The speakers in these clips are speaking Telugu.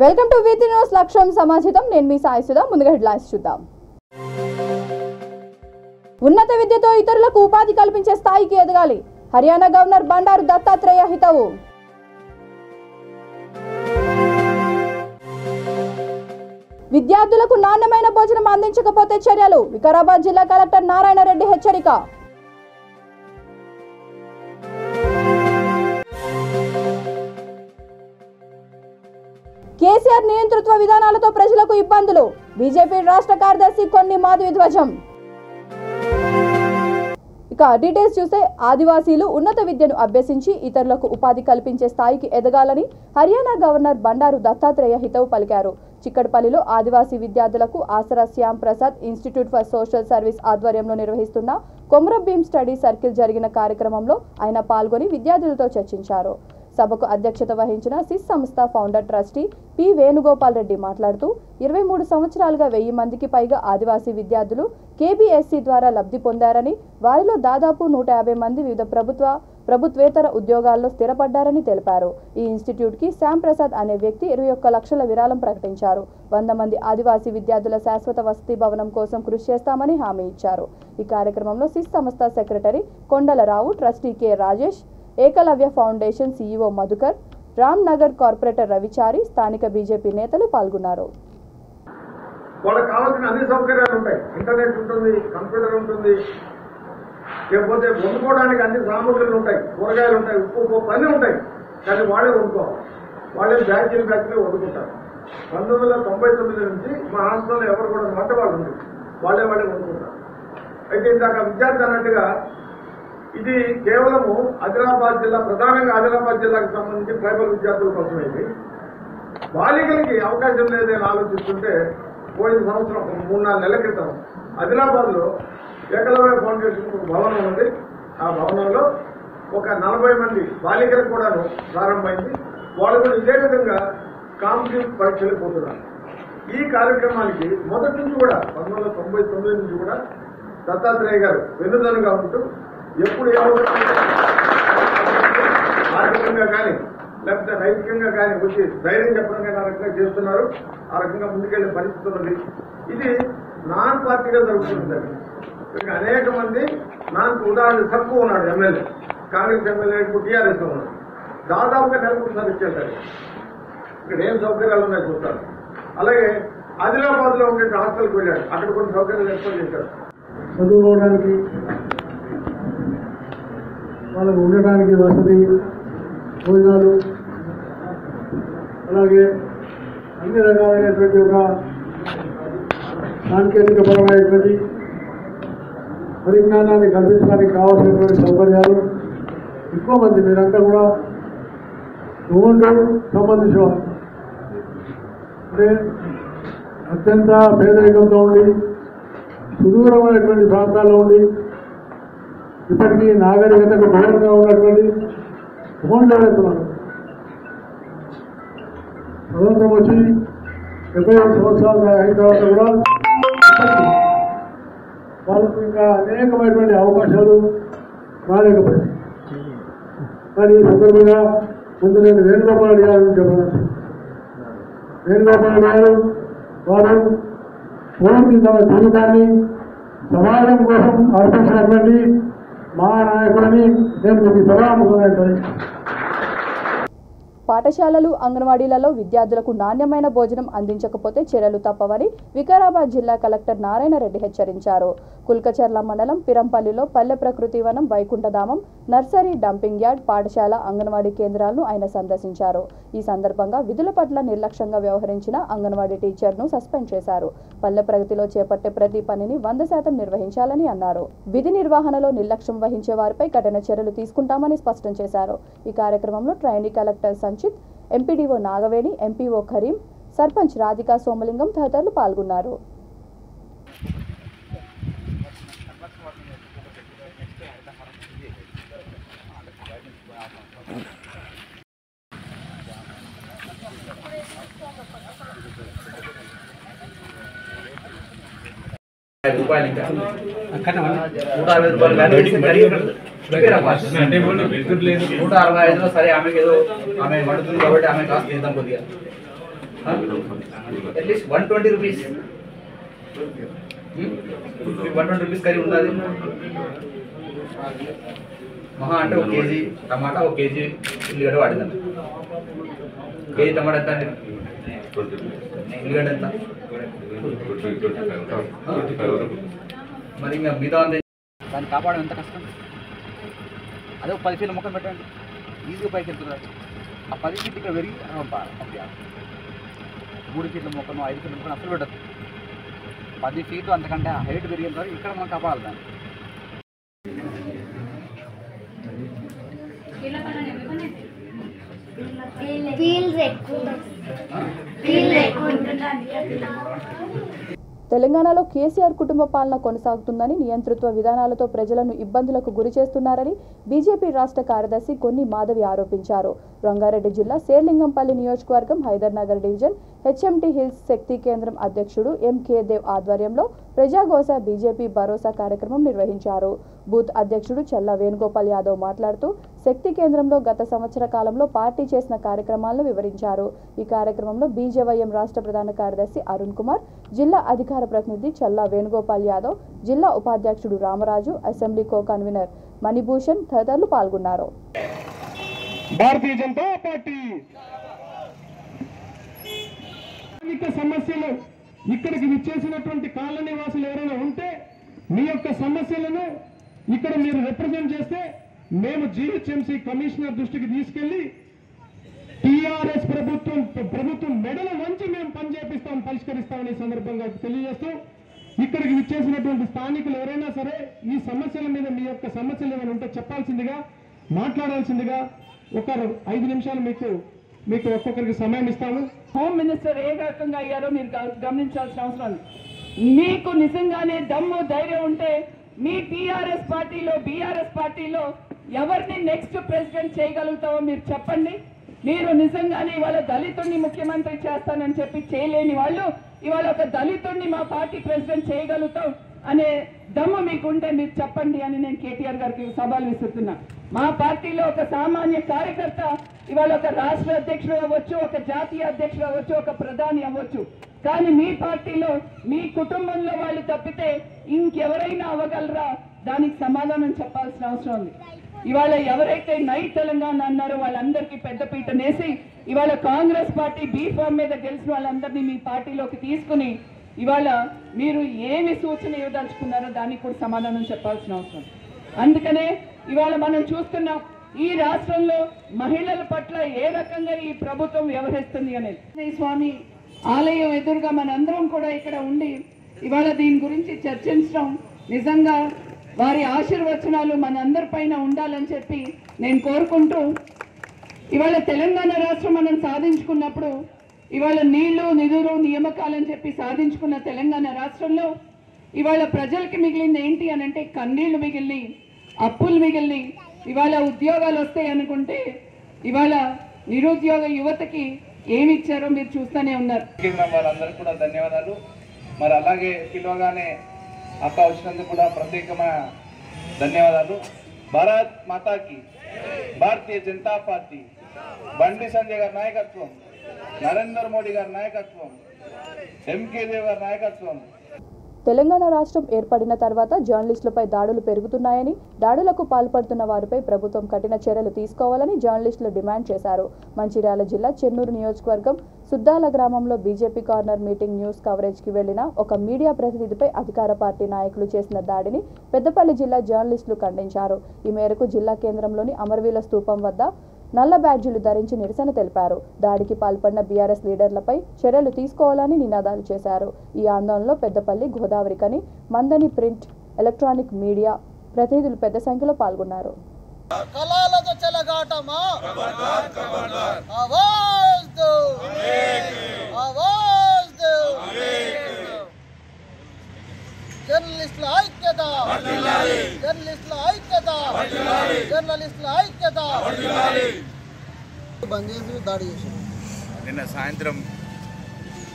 వెల్కమ్ టు వీతి న్యూస్ లక్ష్యం సమాజితం నేను మీ సాయి సుధా ముందుగా హెడ్లైన్స్ చూద్దాం ఉన్నత విద్యతో ఇతరులకు ఉపాధి కల్పించే స్థాయికి ఎదగాలి హర్యానా గవర్నర్ బండారు దత్తాత్రేయ హితవు విద్యార్థులకు నాణ్యమైన భోజనం అందించకపోతే చర్యలు వికారాబాద్ జిల్లా కలెక్టర్ నారాయణ రెడ్డి హెచ్చరిక కేసీఆర్ నియంతృత్వ విధానాలతో ప్రజలకు ఇబ్బందులు బీజేపీ రాష్ట్ర కార్యదర్శి కొన్ని మాధవి ధ్వజం ఇక డీటెయిల్స్ చూస్తే ఆదివాసీలు ఉన్నత విద్యను అభ్యసించి ఇతరులకు ఉపాధి కల్పించే స్థాయికి ఎదగాలని హర్యానా గవర్నర్ బండారు దత్తాత్రేయ హితవు పలికారు చిక్కడపల్లిలో ఆదివాసీ విద్యార్థులకు ఆసరా Shyam Prasad institute for social service ఆధ్వర్యంలో నిర్వహిస్తున్న కొమరభీం స్టడీ సర్కిల్ జరిగిన కార్యక్రమంలో ఆయన పాల్గొని విద్యార్థులతో చర్చించారు సభకు అధ్యక్షత వహించిన సిస్ సంస్థ founder trustee P Venugopal Reddy మాట్లాడుతూ 23 సంవత్సరాలుగా 1000 మందికి పైగా ఆదివాసీ విద్యార్థులు కేబీఎస్సీ ద్వారా లబ్ధి పొందారని వారిలో దాదాపు 150 మంది వివిధ ప్రభుత్వేతర ఉద్యోగాల్లో స్థిరపడ్డారని తెలిపారు ఈ ఇన్స్టిట్యూట్ కి శ్యామ్ ప్రసాద్ అనే వ్యక్తి 21 లక్షల విరాళం ప్రకటించారు 100 మంది ఆదివాసీ విద్యార్థుల శాశ్వత వసతి భవనం కోసం కృషి చేస్తామని హామీ ఇచ్చారు ఈ కార్యక్రమంలో సిస్ సంస్థ secretary Kondalarao trustee K Rajesh Ekalavya foundation CEO Madhukar Ram Nagar corporator Ravichari స్థానిక బీజేపీ నేతలు పాల్గొన్నారు వాళ్ళకి కావాల్సిన అన్ని సౌకర్యాలు ఉంటాయి ఇంటర్నెట్ ఉంటుంది కంప్యూటర్ ఉంటుంది లేకపోతే వండుకోవడానికి అన్ని సామగ్రులు ఉంటాయి కూరగాయలు ఉంటాయి ఉప్పు అన్నీ ఉంటాయి కానీ వాళ్ళే వండుకోవాలి వాళ్ళే బ్యాచ్లు వండుకుంటారు 1999 నుంచి మా హాస్టల్లో ఎవరు కూడా వంట వాళ్ళు ఉంది వాళ్ళే వండుకుంటారు అయితే ఇందాక విద్యార్థి అన్నట్టుగా ఇది కేవలము ఆదిలాబాద్ జిల్లా ప్రధానంగా ఆదిలాబాద్ జిల్లాకు సంబంధించి ట్రైబల్ విద్యార్థుల కోసమైంది బాలికలకి అవకాశం లేదని ఆలోచిస్తుంటే పోయిన సంవత్సరం 3-4 నెలల క్రితం ఆదిలాబాద్ లో ఏకలవ్య ఫౌండేషన్ భవనం ఉంది ఆ భవనంలో ఒక 40 మంది బాలికలకు కూడాను ప్రారంభమైంది వాళ్ళు కూడా ఇదే విధంగా కాంపిటేటివ్ పరీక్షలు పోతున్నారు ఈ కార్యక్రమానికి మొదటి నుంచి కూడా 1999 నుంచి కూడా దత్తాత్రేయ గారు వెన్నుదన్నుగా ఉంటూ ఎప్పుడు ఆర్థికంగా కానీ లేకపోతే నైతికంగా కానీ వచ్చి ధైర్యం చెప్పడం కానీ ఆ రకంగా చేస్తున్నారు ఆ రకంగా ముందుకెళ్లే పరిస్థితి ఉన్నది ఇది నాన్ పార్టీగా జరుగుతుందండి ఇంకా అనేక మంది నాకు ఉదాహరణ తక్కువ ఉన్నాడు ఎమ్మెల్యే కాంగ్రెస్ ఎమ్మెల్యే ఇప్పుడు టీఆర్ఎస్ లో ఉన్నాడు దాదాపుగా నెలకొకసారి ఇచ్చేస్తారు ఇక్కడ ఏం సౌకర్యాలు ఉన్నాయో చూస్తారు అలాగే ఆదిలాబాద్ లో ఉండే హాస్టల్కి వెళ్ళాడు అక్కడ కొన్ని సౌకర్యాలు ఏర్పాటు చేశారు చదువుకోవడానికి వాళ్ళకు ఉండటానికి వసతి భోజనాలు అలాగే అన్ని రకాలైనటువంటి ఒక సాంకేతికపరమైనటువంటి పరిజ్ఞానాన్ని కల్పించడానికి కావాల్సినటువంటి సౌకర్యాలు ఎక్కువ మంది మీరంతా కూడా గవర్నమెంట్ సంబంధించిన అంటే అత్యంత పేదరికంతో ఉండి సుదూరమైనటువంటి ప్రాంతాల్లో ఉండి ఇప్పటికీ నాగరికతకు దూరంగా ఉన్నటువంటి ఫోన్లు వెళ్తున్నారు స్వతంత్రం వచ్చి 75 సంవత్సరాలు అయిన తర్వాత కూడా వాళ్ళకు ఇంకా అనేకమైనటువంటి అవకాశాలు రాలేకపోయాయి కానీ ఈ సందర్భంగా ముందు నేను వేణుగోపాల్ గారిని చెప్పాను వేణుగోపాల్ గారు వారు పూర్తి తమ జీవితాన్ని సమాజం కోసం అర్పించినటువంటి మహానాయకులని నేను మీకు సభాముఖంగా పాఠశాలలు అంగన్వాడీలలో విద్యార్థులకు నాణ్యమైన భోజనం అందించకపోతే చర్యలు తప్పవని వికారాబాద్ జిల్లా కలెక్టర్ నారాయణ రెడ్డి హెచ్చరించారు కుల్కచర్ల మండలం పిరంపల్లిలో పల్లె ప్రకృతి వనం వైకుంఠధామం నర్సరీ డంపింగ్ యార్డ్ పాఠశాల అంగన్వాడీ కేంద్రాలను ఆయన సందర్శించారు ఈ సందర్భంగా విధుల పట్ల నిర్లక్ష్యంగా వ్యవహరించిన అంగన్వాడీ టీచర్ను సస్పెండ్ చేశారు పల్లె ప్రగతిలో చేపట్టే ప్రతి పనిని 100% నిర్వహించాలని అన్నారు విధి నిర్వహణలో నిర్లక్ష్యం వహించే వారిపై కఠిన చర్యలు తీసుకుంటామని స్పష్టం చేశారు ఈ కార్యక్రమంలో trainee collector Sanchit MPDO Nagaveni MPO Karim sarpanch Radhika Somalingam తదితరులు పాల్గొన్నారు రూపాయలు ఇంకా అక్కడ 160 రూపాయలు 165 సరే ఆమెకి ఏదో ఆమె పడుతుంది కాబట్టి ఆమె కాస్త చేద్దాం కొద్దిగా అట్లీస్ట్ 120 రూపీస్ 120 రూపీస్ కర్రీ ఉండాలి. మహా అంటే 1 కేజీ టమాటా, 1 కేజీ ఉల్లిగడ్డ వాడిందండి. కేజీ టమాటా ఎంత అండి? ఉల్లిగడ్డ ఎంత? మరి ఇంకా మిగతా దాన్ని కాపాడడం ఎంత కష్టం. అదే 10 ఫీట్ల మొక్కలు పెట్టండి, ఈజీగా పైకి వెళ్తున్నారు. ఆ 10 ఫీట్లు ఇక్కడ పెరిగి 3 ఫీట్ల మొక్కను 5 ఫీట్ల మొక్కను అసలు పెట్టదు. 10 ఫీట్లు అంతకంటే హైట్ పెరిగిన తర్వాత ఇక్కడ మనం కాపాడాలి దాన్ని. తెలంగాణలో కేసీఆర్ కుటుంబ పాలన కొనసాగుతుందని, నియంతృత్వ విధానాలతో ప్రజలను ఇబ్బందులకు గురి చేస్తున్నారని బీజేపీ రాష్ట్ర కార్యదర్శి కొన్ని మాధవి ఆరోపించారు. రంగారెడ్డి జిల్లా శేర్లింగంపల్లి నియోజకవర్గం హైదర్నగర్ డివిజన్ హెచ్ఎంటీ హిల్స్ శక్తి కేంద్రం అధ్యక్షుడు ఎంకే దేవ్ ఆధ్వర్యంలో ప్రజాఘోష బీజేపీ భరోసా కార్యక్రమం నిర్వహించారు. బూత్ అధ్యక్షుడు చల్ల వేణుగోపాల్ యాదవ్ మాట్లాడుతూ శక్తి కేంద్రంలో గత సంవత్సర కాలంలో పార్టీ చేసిన కార్యక్రమాలను వివరించారు. ఈ కార్యక్రమంలో బీజేవైఎం రాష్ట్ర ప్రధాన కార్యదర్శి అరుణ్ కుమార్, జిల్లా అధికార ప్రతినిధి చల్ల వేణుగోపాల్ యాదవ్, జిల్లా ఉపాధ్యక్షుడు Ramaraju, assembly co convener Manibhushan తదితరులు పాల్గొన్నారు. భారతీయ జనతా పార్టీ సమస్యలు ఇక్కడికి విచ్చేసినటువంటి కాలనీ నివాసులు ఎవరైనా ఉంటే మీ యొక్క సమస్యలను ఇక్కడ మీరు రిప్రజెంట్ చేస్తే మేము జీహెచ్ఎంసీ కమిషనర్ దృష్టికి తీసుకెళ్లి టీఆర్ఎస్ ప్రభుత్వం మెడల వంచి మేము పనిచేపిస్తాం, పరిష్కరిస్తామని సందర్భంగా తెలియజేస్తూ ఇక్కడికి విచ్చేసినటువంటి స్థానికులు ఎవరైనా సరే ఈ సమస్యల మీద మీ యొక్క సమస్యలు ఏమైనా ఉంటే చెప్పాల్సిందిగా, మాట్లాడాల్సిందిగా ఒక 5 నిమిషాలు మీకు ఒక్కొక్కరికి సమయం ఇస్తాము. హోమ్ మినిస్టర్ ఏ రకంగా అయ్యారో మీరు గమనించాల్సిన అవసరం. మీకు నిజంగానే దమ్ము ధైర్యం ఉంటే మీ టీఆర్ఎస్ పార్టీలో, బీఆర్ఎస్ పార్టీలో ఎవరిని నెక్స్ట్ ప్రెసిడెంట్ చేయగలుగుతావో మీరు చెప్పండి. మీరు నిజంగానే ఇవాళ దళితుడిని ముఖ్యమంత్రి చేస్తానని చెప్పి చేయలేని వాళ్ళు ఇవాళ ఒక దళితుడిని మా పార్టీ ప్రెసిడెంట్ చేయగలుగుతాం అనే దమ్ము మీకుంటే మీరు చెప్పండి అని నేను కేటీఆర్ గారికి సవాల్ విసురుతున్నా. మా పార్టీలో ఒక సామాన్య కార్యకర్త ఇవాళ ఒక రాష్ట్ర అధ్యక్షుడు అవ్వచ్చు, ఒక జాతీయ అధ్యక్షుడు అవ్వచ్చు, ఒక ప్రధాని అవ్వచ్చు. కానీ మీ పార్టీలో మీ కుటుంబంలో వాళ్ళు తప్పితే ఇంకెవరైనా అవ్వగలరా? దానికి సమాధానం చెప్పాల్సిన అవసరం ఉంది. ఇవాళ ఎవరైతే నై తెలంగాణ అన్నారో వాళ్ళందరికీ పెద్దపీట నేసి ఇవాళ కాంగ్రెస్ పార్టీ బీఫామ్ మీద గెలిచిన వాళ్ళందరినీ మీ పార్టీలోకి తీసుకుని ఇవాళ మీరు ఏమి సూచన ఇవ్వదలుచుకున్నారో దానికి కూడా సమాధానం చెప్పాల్సిన అవసరం. అందుకనే ఇవాళ మనం చూస్తున్నాం ఈ రాష్ట్రంలో మహిళల పట్ల ఏ రకంగా ఈ ప్రభుత్వం వ్యవహరిస్తుంది అనేది. స్వామి ఆలయం ఎదురుగా మనందరం కూడా ఇక్కడ ఉండి ఇవాళ దీని గురించి చర్చించడం నిజంగా వారి ఆశీర్వచనాలు మనందరి పైన ఉండాలని చెప్పి నేను కోరుకుంటూ ఇవాళ తెలంగాణ రాష్ట్రం మనం సాధించుకున్నప్పుడు ఇవాళ నీళ్లు, నిధులు, నియామకాలని చెప్పి సాధించుకున్న తెలంగాణ రాష్ట్రంలో ఇవాళ ప్రజలకి మిగిలింది ఏంటి అని అంటే కన్నీళ్లు మిగిలి, అప్పులు మిగిలి, ఇవాళ ఉద్యోగాలు వస్తాయి అనుకుంటే ఇవాళ నిరుద్యోగ యువతకి ఏమి ఇచ్చారో మీరు చూస్తూనే ఉన్నారు. వాళ్ళందరికీ కూడా ధన్యవాదాలు. మరి అలాగే పిలవగానే అక్క వచ్చినందుకు కూడా ప్రత్యేకమైన ధన్యవాదాలు. భారత్ మాతాకి, భారతీయ జనతా పార్టీ, బండి సంజయ్ గారి నాయకత్వం, నరేంద్ర మోడీ గారి నాయకత్వం, ఎంకే దేవ్ గారి నాయకత్వం. తెలంగాణ రాష్ట్రం ఏర్పడిన తర్వాత జర్నలిస్టులపై దాడులు పెరుగుతున్నాయని, దాడులకు పాల్పడుతున్న వారిపై ప్రభుత్వం కఠిన చర్యలు తీసుకోవాలని జర్నలిస్టులు డిమాండ్ చేశారు. మంచిర్యాల జిల్లా చెన్నూరు నియోజకవర్గం సుద్దాల గ్రామంలో బీజేపీ కార్నర్ మీటింగ్ న్యూస్ కవరేజ్కి వెళ్లిన ఒక మీడియా ప్రతినిధిపై అధికార పార్టీ నాయకులు చేసిన దాడిని పెద్దపల్లి జిల్లా జర్నలిస్టులు ఖండించారు. ఈ మేరకు జిల్లా కేంద్రంలోని అమరవీల స్తూపం వద్ద నల్ల బ్యాడ్జీలు ధరించి నిరసన తెలిపారు. దాడికి పాల్పడిన బీఆర్ఎస్ లీడర్లపై చర్యలు తీసుకోవాలని నినాదాలు చేశారు. ఈ ఆందోళనలో పెద్దపల్లి, గోదావరికని, మందని ప్రింట్, ఎలక్ట్రానిక్ మీడియా ప్రతినిధులు పెద్ద సంఖ్యలో పాల్గొన్నారు. జర్నలిస్టుల ఐక్యత, జర్నలిస్టుల ఐక్యత, జర్నలిస్టుల ఐక్యత. దాడి చేశారు. నిన్న సాయంత్రం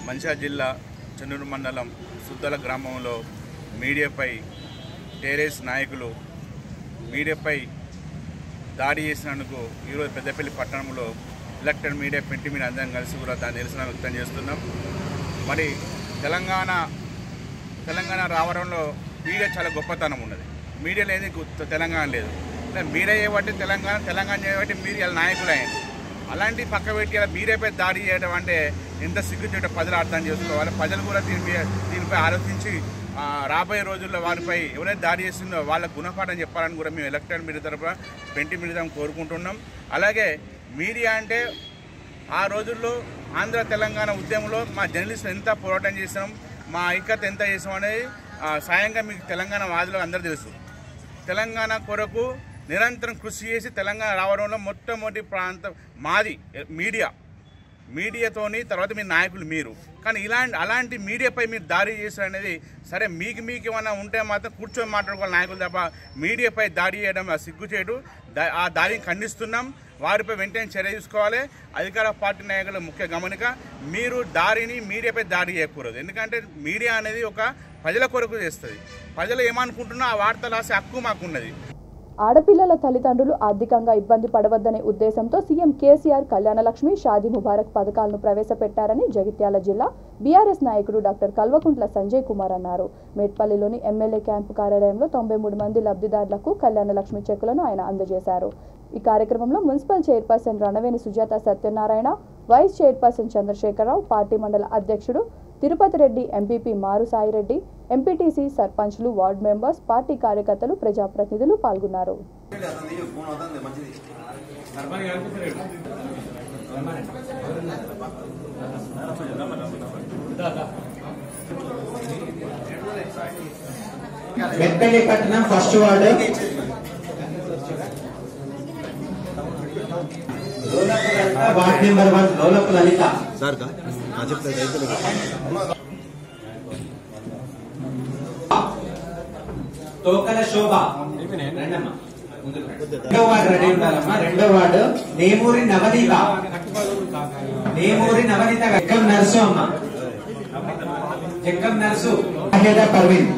మంచిర్యాల జిల్లా చెన్నూరు మండలం సుద్దల గ్రామంలో మీడియాపై టీఆర్ఎస్ నాయకులు మీడియాపై దాడి చేసినందుకు ఈరోజు పెద్దపల్లి పట్టణంలో ఎలక్టెడ్ మీడియా, ప్రింట్ మీడియా అందరం కలిసి కూడా దాని నిరసన వ్యక్తం చేస్తున్నాం. మరి తెలంగాణ రావడంలో మీడియా చాలా గొప్పతనం ఉన్నది. మీడియా లేని తెలంగాణ లేదు. మీడియా చేయబట్టి తెలంగాణ చేయబట్టి మీరు ఇలా నాయకులు అయ్యండి. అలాంటి పక్క పెట్టి ఇలా మీరేపై దాడి చేయడం అంటే ఎంత సిగ్గుచేటో ప్రజలు అర్థం చేసుకోవాలి. ప్రజలు కూడా దీనిపై ఆలోచించి రాబోయే రోజుల్లో వారిపై ఎవరైతే దాడి చేస్తుందో వాళ్ళకు గుణపాఠం చెప్పాలని కూడా మేము ఎలక్టెడ్ మీడియా తరఫున ప్రింట్ మీడియా కోరుకుంటున్నాం. అలాగే మీడియా అంటే ఆ రోజుల్లో ఆంధ్ర తెలంగాణ ఉద్యమంలో మా జర్నలిస్టులు ఎంత పోరాటం చేసాం, మా ఐక్యత ఎంత చేసాం అనేది సాయంగా మీకు తెలంగాణ వాదులు అందరూ తెలుసు. తెలంగాణ కొరకు నిరంతరం కృషి చేసి తెలంగాణ రావడంలో మొట్టమొదటి ప్రాంతం మాది మీడియాతోని, తర్వాత మీ నాయకులు మీరు. కానీ అలాంటి మీడియాపై మీరు దాడి చేశారు అనేది సరే, మీకు ఏమైనా ఉంటే మాత్రం కూర్చొని మాట్లాడుకోవాలి నాయకులు తప్ప మీడియాపై దాడి చేయడం సిగ్గుచేటు. ఆ దాడిని ఖండిస్తున్నాం. వారిపై వెంటనే చర్య తీసుకోవాలి. అధికార పార్టీ నాయకుల ముఖ్య గమనిక, మీరు మీడియాపై దాడి చేయకూడదు. ఎందుకంటే మీడియా అనేది ఒక ప్రజల కొరకు చేస్తుంది. ప్రజలు ఏమనుకుంటున్నా ఆ వార్తలు రాసే హక్కు మాకున్నది. ఆడపిల్లల తల్లిదండ్రులు ఆర్థికంగా ఇబ్బంది పడవద్దనే ఉద్దేశంతో సీఎం కేసీఆర్ కళ్యాణలక్ష్మి, షాదీ ముబారక్ పథకాలను ప్రవేశపెట్టారని జగిత్యాల జిల్లా బీఆర్ఎస్ నాయకుడు డాక్టర్ కల్వకుంట్ల సంజయ్ కుమార్ అన్నారు. మేడ్పల్లిలోని ఎమ్మెల్యే క్యాంపు కార్యాలయంలో 93 మంది లబ్ధిదారులకు కళ్యాణలక్ష్మి చెక్కులను ఆయన అందజేశారు. ఈ కార్యక్రమంలో municipal chairperson Ranaveni Sujatha Satyanarayana, vice chairperson Chandrasekhararao, party మండల అధ్యక్షుడు తిరుపతి రెడ్డి, ఎంపీపీ మారు సాయిరెడ్డి, ఎంపీటీసీ, సర్పంచ్లు, వార్డు మెంబర్స్, పార్టీ కార్యకర్తలు, ప్రజాప్రతినిధులు పాల్గొన్నారు. మెట్పల్లి పట్టణం first ward ward number 1 Lolapu Lalitha Tokala Shobha, రెండో వార్డు రెడీ ఉండాలమ్మా. రెండో వార్డు నేమూరి నవనీత, జక్కం నర్సు అమ్మ, జక్కం నర్సు షాహిదా పర్వీన్,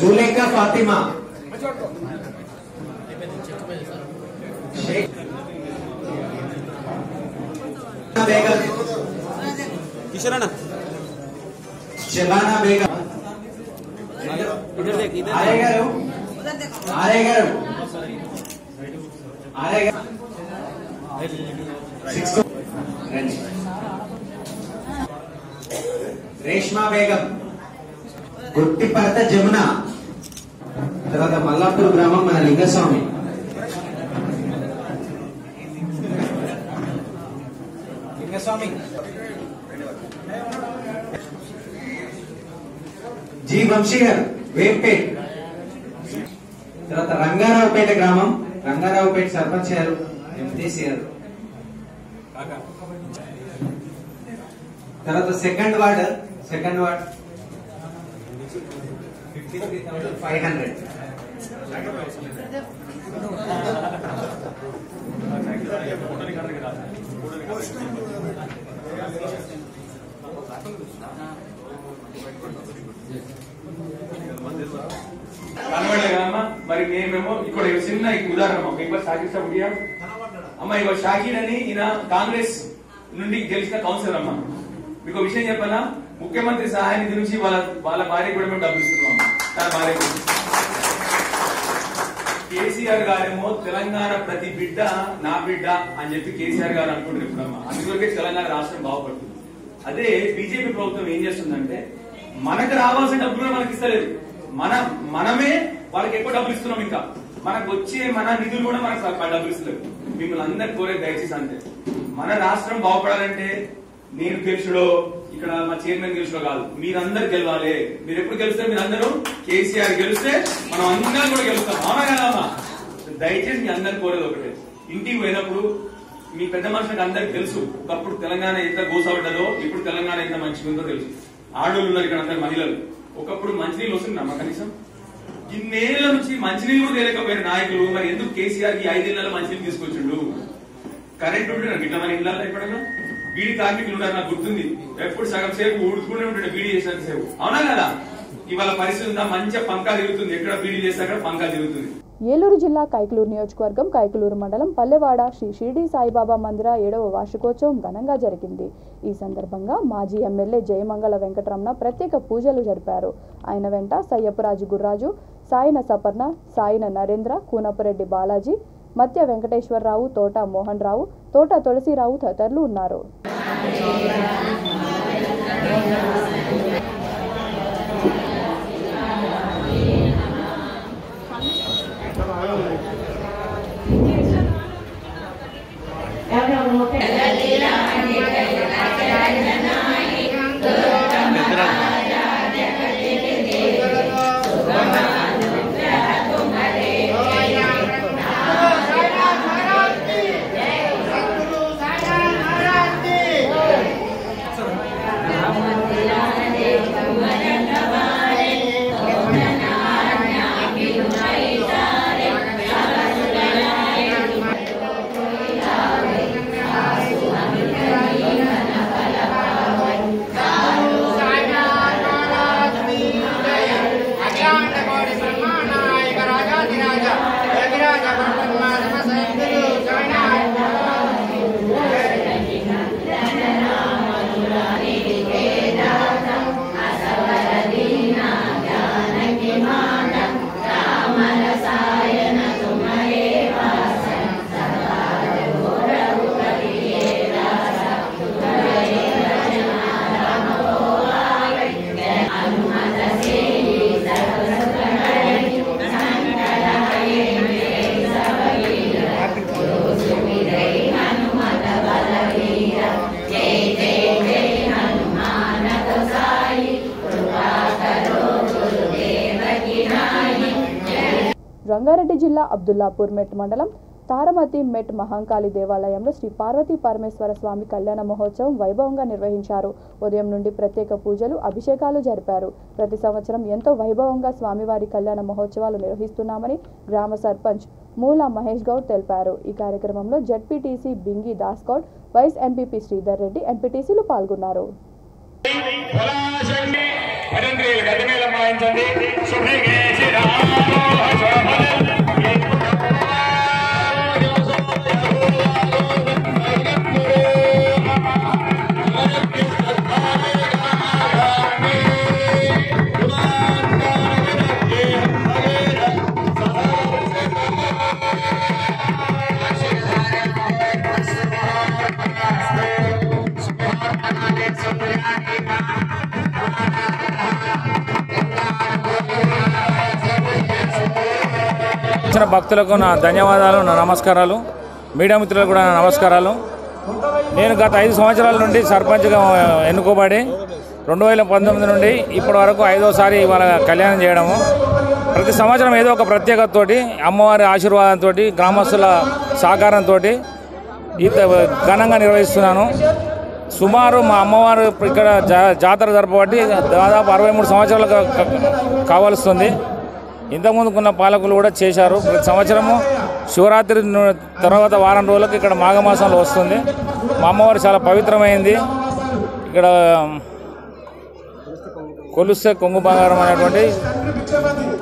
జులేఖా ఫాతిమా, బేగం, శబానా బేగం, రేష్మా బేగం, గుట్టిపరత జమున, తర్వాత మల్లాపూర్ గ్రామం మన లింగస్వామి, జీ వంశీగర్ వేంపేట్, తర్వాత రంగారావుపేట గ్రామం, రంగారావుపేట సర్పంచ్ గారు, ఎంపీసీ గారు, తర్వాత సెకండ్ వార్డ్ 53,500. కనబడలే కదమ్మా. మరి మేమేమో ఇక్కడ చిన్న ఉదాహరణ మీకు షాకిర్ అమ్మ, ఇగో షాకిర్ అని ఈయన కాంగ్రెస్ నుండి గెలిచిన కౌన్సిలర్ అమ్మ. మీకు విషయం చెప్పాలా, ముఖ్యమంత్రి సహాయ నిధి నుంచి వాళ్ళ భార్య కూడా మేము డబ్బులు ఇస్తున్నాం. తన భార్య కేసీఆర్ గారేమో తెలంగాణ ప్రతి బిడ్డ నా బిడ్డ అని చెప్పి కేసీఆర్ గారు అనుకుంటారు ఇప్పుడమ్మా. అందువరకే తెలంగాణ రాష్ట్రం బాగుపడుతుంది. అదే బీజేపీ ప్రభుత్వం ఏం చేస్తుందంటే మనకు రావాల్సిన డబ్బులు మనకి ఇస్తలేదు, మనమే వాళ్ళకి ఎక్కువ డబ్బులు ఇస్తున్నాం. ఇంకా మనకు వచ్చే మన నిధులు కూడా మనకు డబ్బులు ఇస్తలేవు. మిమ్మల్ని అందరు కోరే దయచేసి అంతే, మన రాష్ట్రం బాగుపడాలంటే నేను గెలుచుడో ఇక్కడ మా చైర్మన్ గెలుచుడో కాదు, మీరందరు గెలవాలి. మీరు ఎప్పుడు గెలుస్తారు? మీరందరూ కేసీఆర్ గెలిస్తే మనం అందరం కూడా గెలుస్తాం. అవునా కదమ్మా? దయచేసి మీ అందరు కోరేది ఒకటే, ఇంటికి పోయినప్పుడు మీ పెద్ద మనుషులకు అందరికి తెలుసు ఒకప్పుడు తెలంగాణ ఎంత గోసపడ్డదో, ఇప్పుడు తెలంగాణ ఎంత మంచిగా ఉందో తెలుసు. ఆడోళ్ళు ఉన్నారు ఇక్కడ అందరు మహిళలు. ఒకప్పుడు మంచినీళ్ళు వస్తున్నామా కనీసం? ఇన్నేళ్ల నుంచి మంచినీళ్ళు కూడా తేలేకపోయిన నాయకులు మరి ఎందుకు కేసీఆర్ కి 5 ఏళ్లలో మంచినీళ్ళు తీసుకొచ్చిండు? కరెంట్ ఉంటున్నారు గిట్ల మన ఇళ్ళల్లో ఎప్పుడైనా బీడీ కార్మికులు ఉన్నారు, నాకు గుర్తుంది. ఎప్పుడు సగం సేపు ఊడుకునే ఉంటుండే బీడీ చేసినంత సేపు. అవునా కదా? ఇవాళ పరిస్థితి ఉందా? మంచిగా పంకా తిరుగుతుంది, ఎక్కడ బీడీ చేస్తే అక్కడ పంకా తిరుగుతుంది. ఏలూరు జిల్లా కైకలూరు నియోజకవర్గం కైకలూరు మండలం పల్లెవాడ శ్రీ షిరిడి సాయిబాబా మందిర 7వ వార్షికోత్సవం ఘనంగా జరిగింది. ఈ సందర్భంగా మాజీ ఎమ్మెల్యే జయమంగళ వెంకటరమణ ప్రత్యేక పూజలు జరిపారు. ఆయన వెంట సయ్యపురాజు గుర్రాజు, సాయిన సపర్ణ, సాయిన నరేంద్ర, కూనపురెడ్డి బాలాజీ, మత్య వెంకటేశ్వరరావు, తోట మోహన్ రావు, తోట తులసిరావు తదితరులు ఉన్నారు. రంగారెడ్డి జిల్లా అబ్దుల్లాపూర్ మెట్ మండలం తారమతి మెట్ మహంకాళి దేవాలయంలో శ్రీ పార్వతీ పరమేశ్వర స్వామి కళ్యాణ మహోత్సవం వైభవంగా నిర్వహించారు. ఉదయం నుండి ప్రత్యేక పూజలు, అభిషేకాలు జరిపారు. ప్రతి సంవత్సరం ఎంతో వైభవంగా స్వామివారి కళ్యాణ మహోత్సవాలు నిర్వహిస్తున్నామని గ్రామ సర్పంచ్ మూలా మహేష్ గౌడ్ తెలిపారు. ఈ కార్యక్రమంలో ZPTC Bingi Das Goud, vice MPP Sridhar Reddy, ఎంపీటీసీలు పాల్గొన్నారు. వచ్చిన భక్తులకు నా ధన్యవాదాలు, నా నమస్కారాలు. మీడియా మిత్రులకు కూడా నా నమస్కారాలు. నేను గత 5 సంవత్సరాల నుండి సర్పంచ్గా ఎన్నుకోబడి 2019 నుండి ఇప్పటి వరకు 5వసారి ఇవాళ కళ్యాణం చేయడము. ప్రతి సంవత్సరం ఏదో ఒక ప్రత్యేకతతోటి, అమ్మవారి ఆశీర్వాదంతో, గ్రామస్తుల సహకారంతో ఘనంగా నిర్వహిస్తున్నాను. సుమారు మా అమ్మవారు ఇక్కడ జాతర జరపబట్టి దాదాపు 63 సంవత్సరాలు కావలుస్తుంది. ఇంతకుముందుకున్న పాలకులు కూడా చేశారు. ప్రతి సంవత్సరము శివరాత్రి తర్వాత వారం రోజులకు ఇక్కడ మాఘమాసంలో వస్తుంది. మా అమ్మవారు చాలా పవిత్రమైంది. ఇక్కడ కొలుస్తే కొంగు బంగారం అనేటువంటి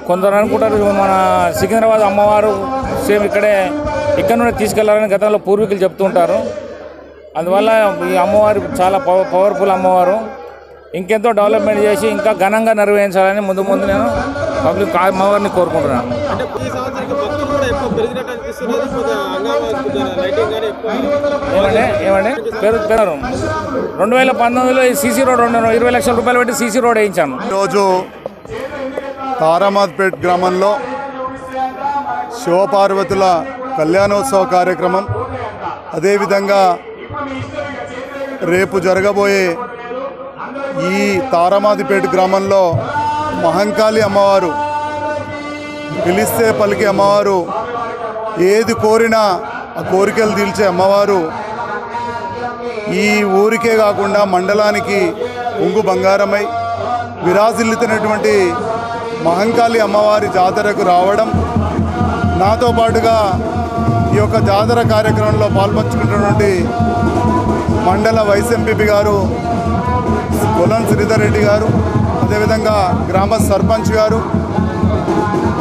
కొందరు అనుకుంటారు మన సికింద్రాబాద్ అమ్మవారు సేమ్ ఇక్కడ నుండి తీసుకెళ్లారని గతంలో పూర్వీకులు చెప్తూ ఉంటారు. అందువల్ల ఈ అమ్మవారు చాలా పవర్ఫుల్ అమ్మవారు. ఇంకెంతో డెవలప్మెంట్ చేసి ఇంకా ఘనంగా నిర్వహించాలని ముందు నేను పబ్లిక్ అమ్మవారిని కోరుకుంటున్నాను. ఏమండి పెరుగుతున్నారు. 2019లో ఈ సీసీ రోడ్ 20 లక్షల రూపాయలు పెట్టి సీసీ రోడ్ వేయించాను. ఈరోజు తారామాద్పేట్ గ్రామంలో శివపార్వతుల కళ్యాణోత్సవ కార్యక్రమం, అదేవిధంగా రేపు జరగబోయే ఈ తారామాదిపేట గ్రామంలో మహంకాళి అమ్మవారు, పిలిస్తే పలికి అమ్మవారు, ఏది కోరినా ఆ కోరికలు తీర్చే అమ్మవారు ఈ ఊరికే కాకుండా మండలానికి కొంగు బంగారమై విరాజిల్లుతున్నటువంటి మహంకాళి అమ్మవారి జాతరకు రావడం, నాతో పాటుగా ఈ యొక్క జాతర కార్యక్రమంలో పాల్పంచుకున్నటువంటి మండల వైస్ ఎంపీపీ గారు కొలన్ శ్రీధర్ రెడ్డి గారు, అదేవిధంగా గ్రామ సర్పంచ్ గారు,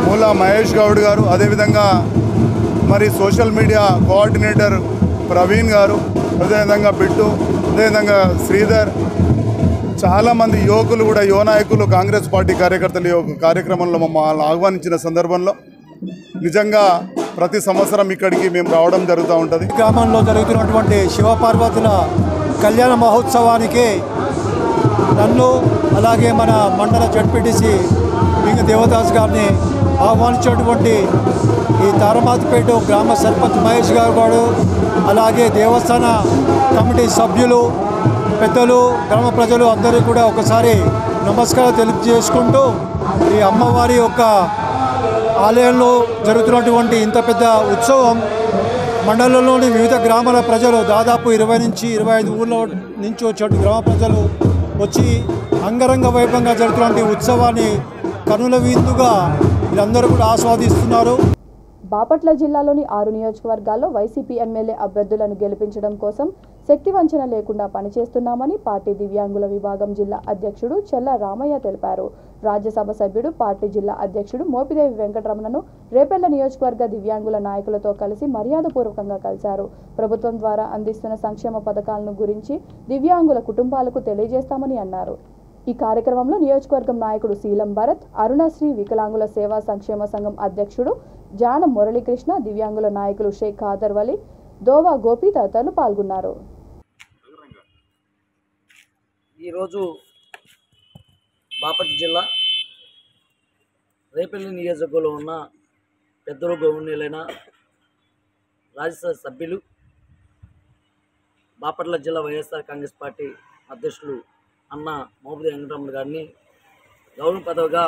మూలా మహేష్ గౌడ్ గారు, అదేవిధంగా మరి సోషల్ మీడియా కోఆర్డినేటర్ ప్రవీణ్ గారు, అదేవిధంగా బిట్టు, అదేవిధంగా శ్రీధర్, చాలామంది యువకులు కూడా, యువ నాయకులు, కాంగ్రెస్ పార్టీ కార్యకర్తలు ఈ కార్యక్రమంలో మమ్మల్ని ఆహ్వానించిన సందర్భంలో నిజంగా ప్రతి సంవత్సరం ఇక్కడికి మేము రావడం జరుగుతూ ఉంటుంది. గ్రామంలో జరుగుతున్నటువంటి శివపార్వతుల కళ్యాణ మహోత్సవానికి నన్ను అలాగే మన మండల జడ్పీటీసీ మింగ దేవదాస్ గారిని ఆహ్వానించినటువంటి ఈ తారమాతిపేట గ్రామ సర్పంచ్ మహేష్ గారు, అలాగే దేవస్థాన కమిటీ సభ్యులు, పెద్దలు, గ్రామ ప్రజలు అందరికీ కూడా ఒకసారి నమస్కారం తెలియజేసుకుంటూ ఈ అమ్మవారి యొక్క ఆలయంలో జరుగుతున్నటువంటి ఇంత పెద్ద ఉత్సవం మండలంలోని వివిధ గ్రామాల ప్రజలు దాదాపు 20 నుంచి 25 ఊళ్ళ నుంచి వచ్చే గ్రామ ప్రజలు వచ్చి అంగరంగ వైభవంగా జరుగుతున్నటువంటి ఉత్సవాన్ని కనుల విందుగా వీళ్ళందరూ కూడా ఆస్వాదిస్తున్నారు. బాపట్ల జిల్లాలోని 6 నియోజకవర్గాల్లో వైసీపీ ఎమ్మెల్యే అభ్యర్థులను గెలిపించడం కోసం శక్తి వంచన లేకుండా పనిచేస్తున్నామని పార్టీ దివ్యాంగుల విభాగం జిల్లా అధ్యక్షుడు చెల్ల రామయ్య తెలిపారు. రాజ్యసభ సభ్యుడు, పార్టీ జిల్లా అధ్యక్షుడు మోపిదేవి వెంకటరమణను రేపెళ్ల నియోజకవర్గ దివ్యాంగుల నాయకులతో కలిసి మర్యాదపూర్వకంగా కలిశారు. ప్రభుత్వం ద్వారా అందిస్తున్న సంక్షేమ పథకాలను గురించి దివ్యాంగుల కుటుంబాలకు తెలియజేస్తామని అన్నారు. ఈ కార్యక్రమంలో నియోజకవర్గం నాయకుడు శీలం భరత్, అరుణశ్రీ వికలాంగుల సేవా సంక్షేమ సంఘం అధ్యక్షుడు జాన మురళీకృష్ణ, దివ్యాంగుల నాయకులు షేక్ ఖాదర్ వలి, దోవా గోపి తదితరులు పాల్గొన్నారు. ఈరోజు బాపట్ల జిల్లా రేపల్లి నియోజకవర్గంలో ఉన్న పెద్దలు, గౌరవనీయులైన రాజ్యసభ సభ్యులు, బాపట్ల జిల్లా వైఎస్ఆర్ కాంగ్రెస్ పార్టీ అధ్యక్షులు అన్న మోపిదేవి వెంకటరమణ గారిని గౌరవ పదవిగా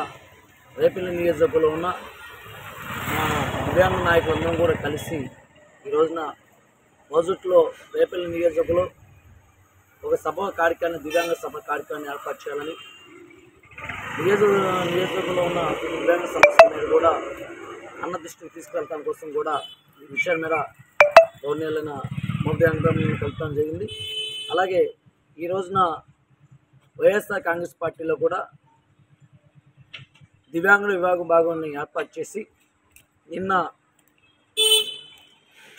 రేపల్లి నియోజకవర్గంలో ఉన్న మా దివ్యాంగ నాయకులందరం కూడా కలిసి ఈ రోజున బౌజుట్లో రేపల్లి నియోజకవర్గంలో ఒక సభ కార్యక్రమాన్ని, దివ్యాంగ సభ కార్యక్రమాన్ని ఏర్పాటు చేయాలని, నియోజకవర్గంలో ఉన్న దివ్యాంగ సమస్యల మీద కూడా అన్న దృష్టికి తీసుకెళ్ళడం కోసం కూడా ఈ విషయం మీద గౌరవనీయులైన మోపిదేవి వెంకటరమణని కలపడం జరిగింది. అలాగే ఈ రోజున వైఎస్ఆర్ కాంగ్రెస్ పార్టీలో కూడా దివ్యాంగుల విభాగాన్ని ఏర్పాటు చేసి నిన్న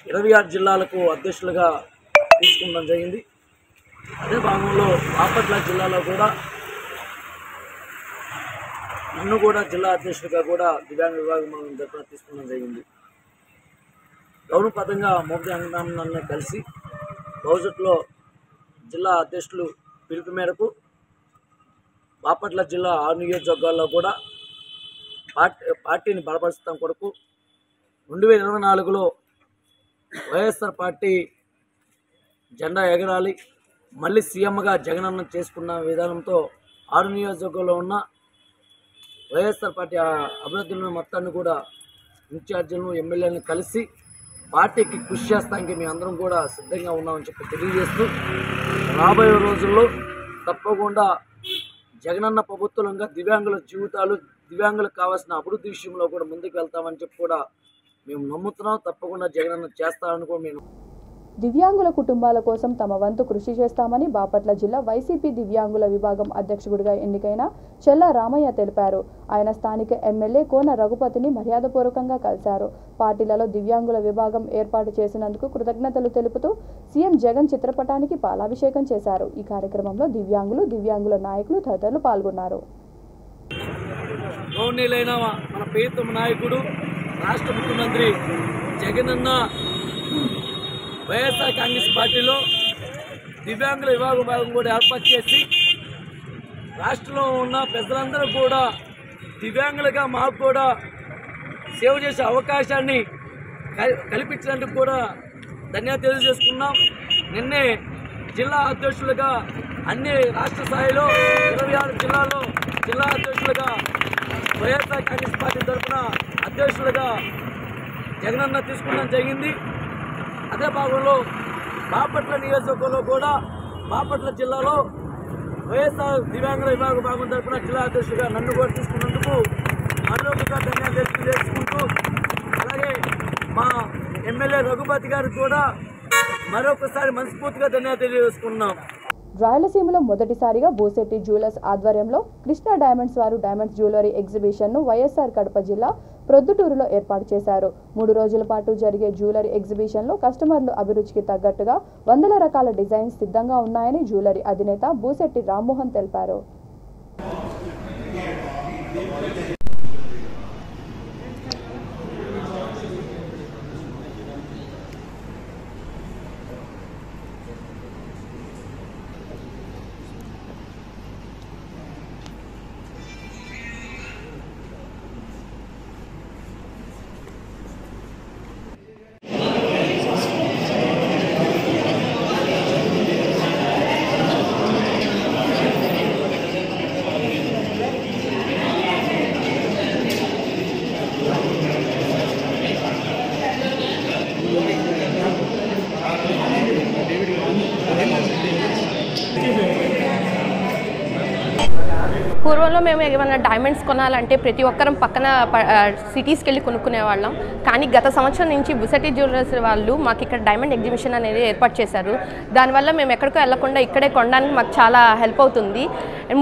26 జిల్లాలకు అధ్యక్షులుగా తీసుకుంటం జరిగింది. అదే భాగంలో బాపట్ల జిల్లాలో కూడా నన్ను కూడా జిల్లా అధ్యక్షుడిగా కూడా దివ్యాంగ విభాగం తరఫున తీసుకోవడం జరిగింది. గౌరవపదంగా మోపిదేవి వెంకటరమణని కలిసి బౌజట్లో జిల్లా అధ్యక్షులు పిలుపు మేరకు బాపట్ల జిల్లా 6 నియోజకవర్గాల్లో కూడా పార్టీని బలపరచడం కొరకు 2024లో వైఎస్ఆర్ పార్టీ జెండా ఎగరాలి, మళ్ళీ సీఎంగా జగనన్న చేసుకున్న విధానంతో 6 నియోజకవర్గంలో ఉన్న వైఎస్ఆర్ పార్టీ అభ్యర్థులను మొత్తాన్ని కూడా ఇన్ఛార్జీలను, ఎమ్మెల్యేలను కలిసి పార్టీకి కృషి చేస్తానికి మేము అందరం కూడా సిద్ధంగా ఉన్నామని చెప్పి తెలియజేస్తూ రాబోయే రోజుల్లో తప్పకుండా జగనన్న ప్రభుత్వంగా దివ్యాంగుల జీవితాలు, దివ్యాంగులకు కావాల్సిన అభివృద్ధి విషయంలో కూడా ముందుకు వెళ్తామని చెప్పి కూడా మేము నమ్ముతున్నాం. తప్పకుండా జగనన్న చేస్తామని కూడా మేము దివ్యాంగుల కుటుంబాల కోసం తమ వంతు కృషి చేస్తామని బాపట్ల జిల్లా వైసీపీ దివ్యాంగుల విభాగం అధ్యక్షుడిగా ఎన్నికైన చెల్ల రామయ్య తెలిపారు. ఆయన స్థానిక ఎమ్మెల్యే కోన రఘుపతిని మర్యాదపూర్వకంగా కలిశారు. పార్టీలలో దివ్యాంగుల విభాగం ఏర్పాటు చేసినందుకు కృతజ్ఞతలు తెలుపుతూ సీఎం జగన్ చిత్రపటానికి పాలాభిషేకం చేశారు. ఈ కార్యక్రమంలో దివ్యాంగులు, దివ్యాంగుల నాయకులు తదితరులు పాల్గొన్నారు. గౌరవనీయులైన మన ప్రియతమ నాయకుడు రాష్ట్ర ముఖ్యమంత్రి జగనన్న వైఎస్ఆర్ కాంగ్రెస్ పార్టీలో దివ్యాంగుల విభాగం కూడా ఏర్పాటు చేసి రాష్ట్రంలో ఉన్న ప్రజలందరూ కూడా దివ్యాంగులుగా మాకు కూడా సేవ చేసే అవకాశాన్ని కల్పించినందుకు కూడా ధన్యవాదాలు తెలియజేసుకున్నాం. నిన్నే జిల్లా అధ్యక్షులుగా అన్ని రాష్ట్ర స్థాయిలో 26 జిల్లాలో జిల్లా అధ్యక్షులుగా వైఎస్ఆర్ కాంగ్రెస్ పార్టీ తరఫున అధ్యక్షులుగా జగనన్న తీసుకోవడం జరిగింది. అదే భాగంలో బాపట్ల నియోజకవర్గంలో కూడా బాపట్ల జిల్లాలో వైఎస్ఆర్ దివ్యాంగుల విభాగం తరఫున జిల్లా అధ్యక్షుడిగా నన్ను కూడా తీసుకున్నందుకు మరొకసారి ధన్యవాదాలు తెలియజేసుకుంటూ, అలాగే మా ఎమ్మెల్యే రఘుపతి గారికి కూడా మరొకసారి మనస్ఫూర్తిగా ధన్యవాదాలు తెలియజేసుకున్నాం. రాయలసీమలో మొదటిసారిగా బోసెట్టి జ్యువెలర్స్ ఆధ్వర్యంలో కృష్ణ డైమండ్స్ వారు డైమండ్స్ జ్యువెలరీ ఎగ్జిబిషన్ను వైఎస్ఆర్ కడప జిల్లా ప్రొద్దుటూరులో ఏర్పాటు చేశారు. 3 రోజుల పాటు జరిగే జ్యువెలరీ ఎగ్జిబిషన్లో కస్టమర్లు అభిరుచికి తగ్గట్టుగా వందల రకాల డిజైన్స్ సిద్ధంగా ఉన్నాయని జ్యువెలరీ అధినేత బూసెట్టి రామ్మోహన్ తెలిపారు. పూర్వంలో మేము ఏమైనా డైమండ్స్ కొనాలంటే ప్రతి ఒక్కరం పక్కన సిటీస్కి వెళ్ళి కొనుక్కునేవాళ్ళం. కానీ గత సంవత్సరం నుంచి బుసెట్టి జ్యువెలర్స్ వాళ్ళు మాకు ఇక్కడ డైమండ్ ఎగ్జిబిషన్ అనేది ఏర్పాటు చేశారు. దానివల్ల మేము ఎక్కడికో వెళ్లకుండా ఇక్కడే కొనడానికి మాకు చాలా హెల్ప్ అవుతుంది.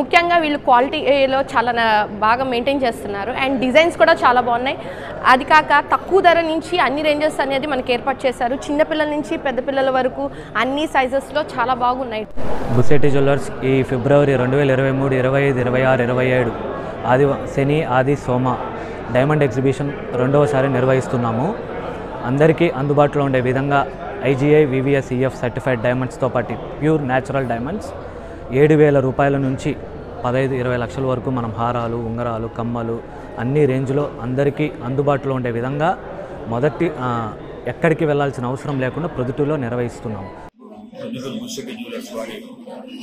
ముఖ్యంగా వీళ్ళు క్వాలిటీలో చాలా బాగా మెయింటైన్ చేస్తున్నారు అండ్ డిజైన్స్ కూడా చాలా బాగున్నాయి. అది కాక తక్కువ ధర నుంచి అన్ని రేంజెస్ అనేది మనకి ఏర్పాటు చేశారు. చిన్నపిల్లల నుంచి పెద్ద పిల్లల వరకు అన్ని సైజెస్లో చాలా బాగున్నాయి. బుసెట్టి జ్యువెలర్స్ ఈ ఫిబ్రవరి 2023, 25, 26, 27 శని ఆది సోమ డైమండ్ ఎగ్జిబిషన్ 2వసారి నిర్వహిస్తున్నాము. అందరికీ అందుబాటులో ఉండే విధంగా IGI VVS EF సర్టిఫైడ్ డైమండ్స్తో పాటు ప్యూర్ న్యాచురల్ డైమండ్స్ 7,000 రూపాయల నుంచి 15-20 లక్షల వరకు మనం హారాలు, ఉంగరాలు, కమ్మలు అన్ని రేంజ్లో అందరికీ అందుబాటులో ఉండే విధంగా ఎక్కడికి వెళ్ళాల్సిన అవసరం లేకుండా ప్రొద్దుటూరులో నిర్వహిస్తున్నాము. బుసెట్టి జ్యువెలర్స్ వారి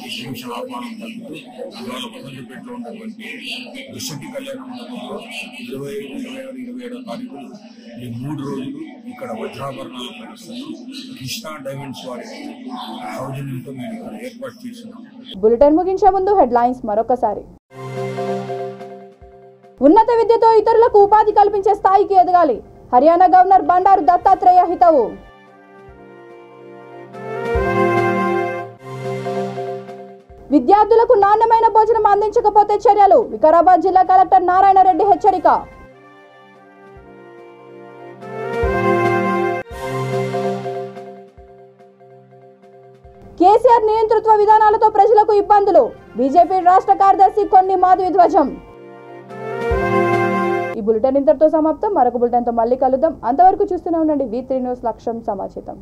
ఎగ్జిబిషన్ ఆహ్వానం కలుగుతూ ఇవాళ వసంతపేటలో ఉన్నటువంటి బుసెట్టి కళ్యాణ మండపంలో 25, 26, 27 తారీఖులు ఈ 3 రోజులు ఇక్కడ వజ్రాభరణాల ప్రదర్శనలు కృష్ణా డైమండ్స్ వారి సౌజన్యంతో మేము ఇక్కడ ఏర్పాటు చేస్తున్నాం. బులెటిన్ ముగించే ముందు హెడ్లైన్స్ మరొకసారి. ఉన్నత విద్యతో ఇతరులకు ఉపాధి కల్పించే స్థాయికి ఎదగాలి. హర్యానా గవర్నర్ బండారు దత్తాత్రేయ హితవు. విద్యార్థులకు నాణ్యమైన భోజనం అందించకపోతే చర్యలు. వికారాబాద్ జిల్లా కలెక్టర్ నారాయణ రెడ్డి హెచ్చరిక. కేసీఆర్ నియంతృత్వ విధానాలతో ప్రజలకు ఇబ్బందులు. బీజేపీ రాష్ట్ర కార్యదర్శి కొన్ని మాధవి ధ్వజం. ఈ బులెటిన్ ఇంతటితో సమాప్తం. మరొక బులెటిన్తో మళ్ళీ కలుద్దాం. అంతవరకు చూస్తూనే ఉండండి V3 న్యూస్. లక్ష్యం సమాచితం.